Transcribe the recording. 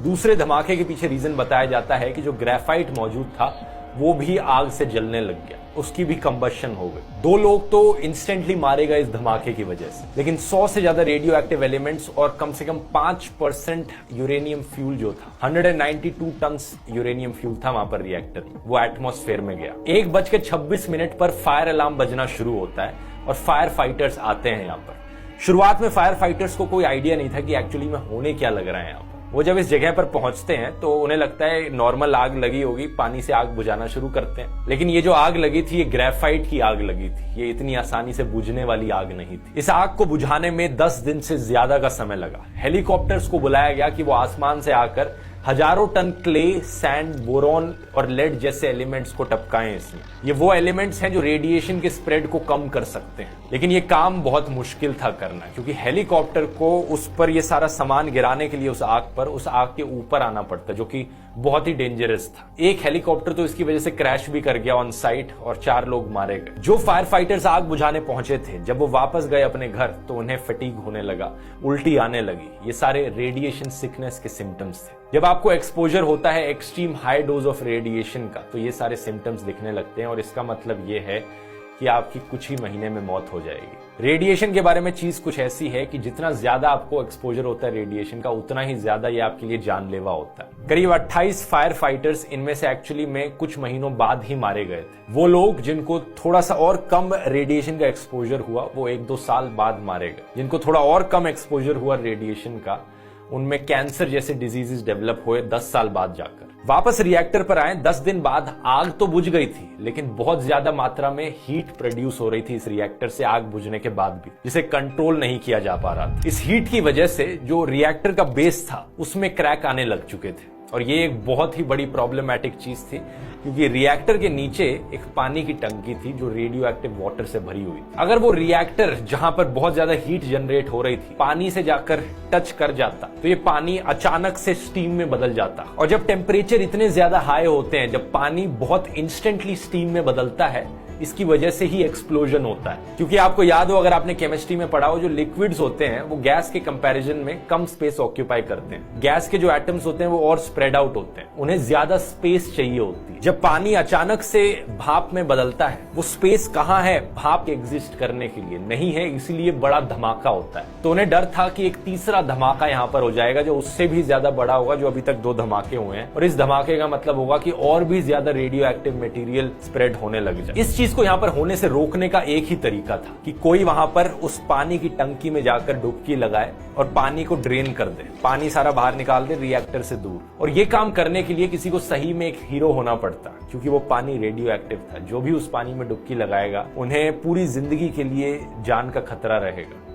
दूसरे धमाके के पीछे रीजन बताया जाता है कि जो ग्रेफाइट मौजूद था वो भी आग से जलने लग गया, उसकी भी कंबशन हो गई। 2 लोग तो इंस्टेंटली मारे गए इस धमाके की वजह से, लेकिन 100 से ज्यादा रेडियो एक्टिव एलिमेंट्स और कम से कम 5% यूरेनियम फ्यूल जो था, 192 टन यूरेनियम फ्यूल था वहां पर रिएक्टर, वो एटमॉस्फेयर में गया। 1:26 पर फायर अलार्म बजना शुरू होता है और फायर फाइटर्स आते हैं यहाँ पर। शुरुआत में फायर फाइटर्स को कोई आइडिया नहीं था कि एक्चुअली में होने क्या लग रहा है यहाँ पर। वो जब इस जगह पर पहुंचते हैं तो उन्हें लगता है नॉर्मल आग लगी होगी, पानी से आग बुझाना शुरू करते हैं। लेकिन ये जो आग लगी थी ये ग्रेफाइट की आग लगी थी, ये इतनी आसानी से बुझने वाली आग नहीं थी। इस आग को बुझाने में 10 दिन से ज्यादा का समय लगा। हेलीकॉप्टर्स को बुलाया गया कि वो आसमान से आकर हजारों टन क्ले, सैंड, बोरॉन और लेड जैसे एलिमेंट्स को टपकाएं इसमें। ये वो एलिमेंट्स हैं जो रेडिएशन के स्प्रेड को कम कर सकते हैं, लेकिन ये काम बहुत मुश्किल था करना, क्योंकि हेलीकॉप्टर को उस पर ये सारा सामान गिराने के लिए उस आग के ऊपर आना पड़ता, जो कि बहुत ही डेंजरस था। एक हेलीकॉप्टर तो इसकी वजह से क्रैश भी कर गया ऑन साइट और 4 लोग मारे गए। जो फायर फाइटर्स आग बुझाने पहुंचे थे, जब वो वापस गए अपने घर तो उन्हें फटीग होने लगा, उल्टी आने लगी। ये सारे रेडिएशन सिकनेस के सिम्टम्स थे। जब आपको एक्सपोजर होता है extreme high dose of radiation का, तो ये सारे सिम्टम्स दिखने लगते हैं और इसका मतलब ये है कि आपकी कुछ ही महीने में मौत हो जाएगी। रेडिएशन के बारे में चीज कुछ ऐसी है कि जितना ज्यादा आपको एक्सपोजर होता है रेडिएशन का, उतना ही ज्यादा ये आपके लिए जानलेवा होता है। करीब 28 फायर फाइटर्स इनमें से एक्चुअली में कुछ महीनों बाद ही मारे गए थे। वो लोग जिनको थोड़ा सा और कम रेडिएशन का एक्सपोजर हुआ, वो 1-2 साल बाद मारे गए। जिनको थोड़ा और कम एक्सपोजर हुआ रेडिएशन का, उनमें कैंसर जैसे डिजीजेस डेवलप हुए 10 साल बाद जाकर। वापस रिएक्टर पर आए 10 दिन बाद आग तो बुझ गई थी, लेकिन बहुत ज्यादा मात्रा में हीट प्रोड्यूस हो रही थी इस रिएक्टर से आग बुझने के बाद भी, जिसे कंट्रोल नहीं किया जा पा रहा था। इस हीट की वजह से जो रिएक्टर का बेस था उसमें क्रैक आने लग चुके थे, और ये एक बहुत ही बड़ी प्रॉब्लमैटिक चीज थी, क्योंकि रिएक्टर के नीचे एक पानी की टंकी थी जो रेडियो एक्टिव वाटर से भरी हुई थी। अगर वो रिएक्टर जहां पर बहुत ज्यादा हीट जनरेट हो रही थी पानी से जाकर टच कर जाता, तो ये पानी अचानक से स्टीम में बदल जाता। और जब टेम्परेचर इतने ज्यादा हाई होते हैं, जब पानी बहुत इंस्टेंटली स्टीम में बदलता है, इसकी वजह से ही एक्सप्लोजन होता है। क्योंकि आपको याद हो, अगर आपने केमिस्ट्री में पढ़ा हो, जो लिक्विड्स होते हैं वो गैस के कंपैरिजन में कम स्पेस ऑक्यूपाई करते हैं। गैस के जो एटम्स होते हैं वो और स्प्रेड आउट होते हैं, उन्हें ज्यादा स्पेस चाहिए होती है। जब पानी अचानक से भाप में बदलता है, वो स्पेस कहाँ है भाप एग्जिस्ट करने के लिए? नहीं है, इसीलिए बड़ा धमाका होता है। तो उन्हें डर था कि एक तीसरा धमाका यहाँ पर हो जाएगा जो उससे भी ज्यादा बड़ा होगा, जो अभी तक 2 धमाके हुए हैं, और इस धमाके का मतलब होगा कि और भी ज्यादा रेडियो एक्टिव मटेरियल स्प्रेड होने लग जाए। इस चीज को यहाँ पर होने से रोकने का एक ही तरीका था कि कोई वहां पर उस पानी की टंकी में जाकर डुबकी लगाए और पानी को ड्रेन कर दे, पानी सारा बाहर निकाल दे रिएक्टर से दूर। और ये काम करने के लिए किसी को सही में एक हीरो होना पड़ता, क्योंकि वो पानी रेडियो एक्टिव था। जो भी उस पानी में डुबकी लगाएगा, उन्हें पूरी जिंदगी के लिए जान का खतरा रहेगा।